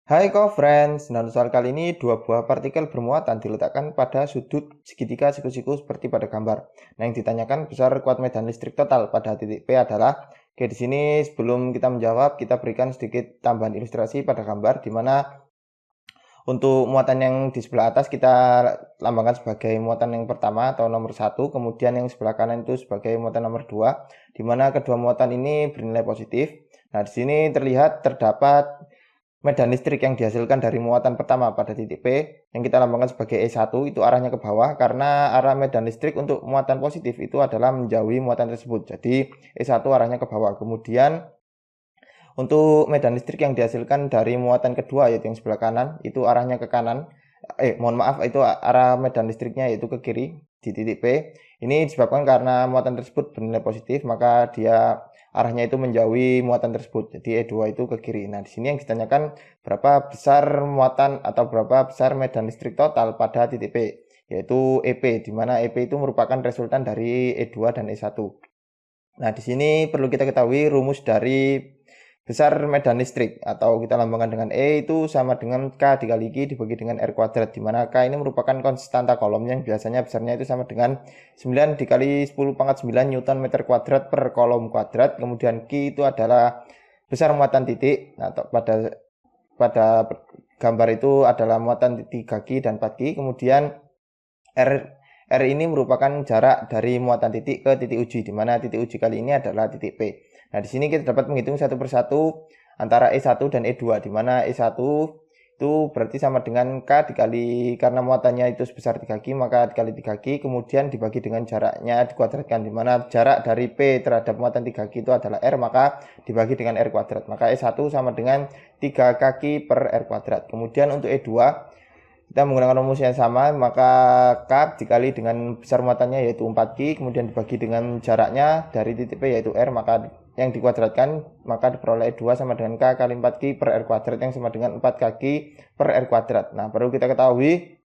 Hai co-friends, nah untuk soal kali ini dua buah partikel bermuatan diletakkan pada sudut segitiga siku-siku seperti pada gambar. Nah, yang ditanyakan besar kuat medan listrik total pada titik P adalah. Oke, di sini sebelum kita menjawab, kita berikan sedikit tambahan ilustrasi pada gambar di mana untuk muatan yang di sebelah atas kita lambangkan sebagai muatan yang pertama atau nomor 1, kemudian yang sebelah kanan itu sebagai muatan nomor 2, di mana kedua muatan ini bernilai positif. Nah, di sini terlihat terdapat medan listrik yang dihasilkan dari muatan pertama pada titik P yang kita lambangkan sebagai E1 itu arahnya ke bawah karena arah medan listrik untuk muatan positif itu adalah menjauhi muatan tersebut. Jadi E1 arahnya ke bawah. Kemudian untuk medan listrik yang dihasilkan dari muatan kedua yaitu yang sebelah kanan itu arahnya ke kanan. Mohon maaf, itu arah medan listriknya yaitu ke kiri di titik P. Ini disebabkan karena muatan tersebut bernilai positif, maka dia arahnya itu menjauhi muatan tersebut. Jadi E2 itu ke kiri. Nah, di sini yang ditanyakan berapa besar muatan atau berapa besar medan listrik total pada titik P, yaitu EP, di mana EP itu merupakan resultan dari E2 dan E1. Nah, di sini perlu kita ketahui rumus dari besar medan listrik atau kita lambangkan dengan E itu sama dengan K dikali Q dibagi dengan R kuadrat, di mana K ini merupakan konstanta kolom yang biasanya besarnya itu sama dengan 9 dikali 10 pangkat 9 Newton meter kuadrat per kolom kuadrat. Kemudian Q itu adalah besar muatan titik. Nah, pada gambar itu adalah muatan 3Q dan 4Q. Kemudian R ini merupakan jarak dari muatan titik ke titik uji, di mana titik uji kali ini adalah titik P. Nah, di sini kita dapat menghitung satu persatu antara E1 dan E2, di mana E1 itu berarti sama dengan K dikali, karena muatannya itu sebesar 3Q, maka dikali 3Q, kemudian dibagi dengan jaraknya dikuadratkan, di mana jarak dari P terhadap muatan 3Q itu adalah R, maka dibagi dengan R kuadrat. Maka E1 sama dengan 3Kq per R kuadrat. Kemudian untuk E2, kita menggunakan rumus yang sama, maka K dikali dengan besar muatannya yaitu 4Q, kemudian dibagi dengan jaraknya dari titik P yaitu R, maka yang dikuadratkan, maka diperoleh 2 sama dengan K kali 4Q per R kuadrat yang sama dengan 4Kq per R kuadrat. Nah, perlu kita ketahui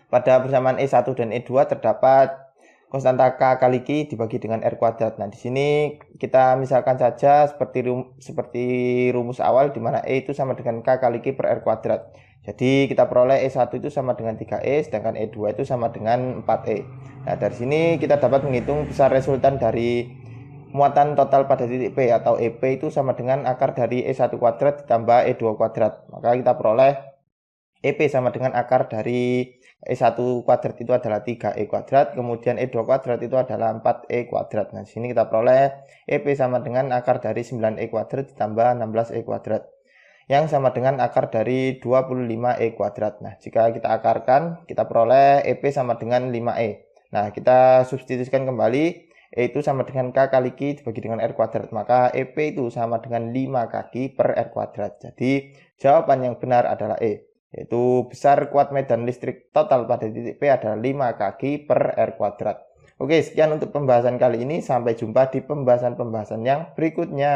pada persamaan E1 dan E2 terdapat konstanta K kali Q dibagi dengan R kuadrat. Nah, di sini kita misalkan saja seperti rumus awal, di mana E itu sama dengan K kali Q per R kuadrat. Jadi kita peroleh E1 itu sama dengan 3E, sedangkan E2 itu sama dengan 4E. Nah, dari sini kita dapat menghitung besar resultan dari muatan total pada titik P atau EP itu sama dengan akar dari E1 kuadrat ditambah E2 kuadrat. Maka kita peroleh EP sama dengan akar dari E1 kuadrat itu adalah 3E kuadrat, kemudian E2 kuadrat itu adalah 4E kuadrat. Nah, di sini kita peroleh EP sama dengan akar dari 9E kuadrat ditambah 16E kuadrat, yang sama dengan akar dari 25E kuadrat. Nah, jika kita akarkan, kita peroleh EP sama dengan 5E. Nah, kita substitusikan kembali, E itu sama dengan K kali Q dibagi dengan R kuadrat. Maka EP itu sama dengan 5Kq per R kuadrat. Jadi, jawaban yang benar adalah E, yaitu besar kuat medan listrik total pada titik P adalah 5Kq per R kuadrat. Oke, sekian untuk pembahasan kali ini. Sampai jumpa di pembahasan-pembahasan yang berikutnya.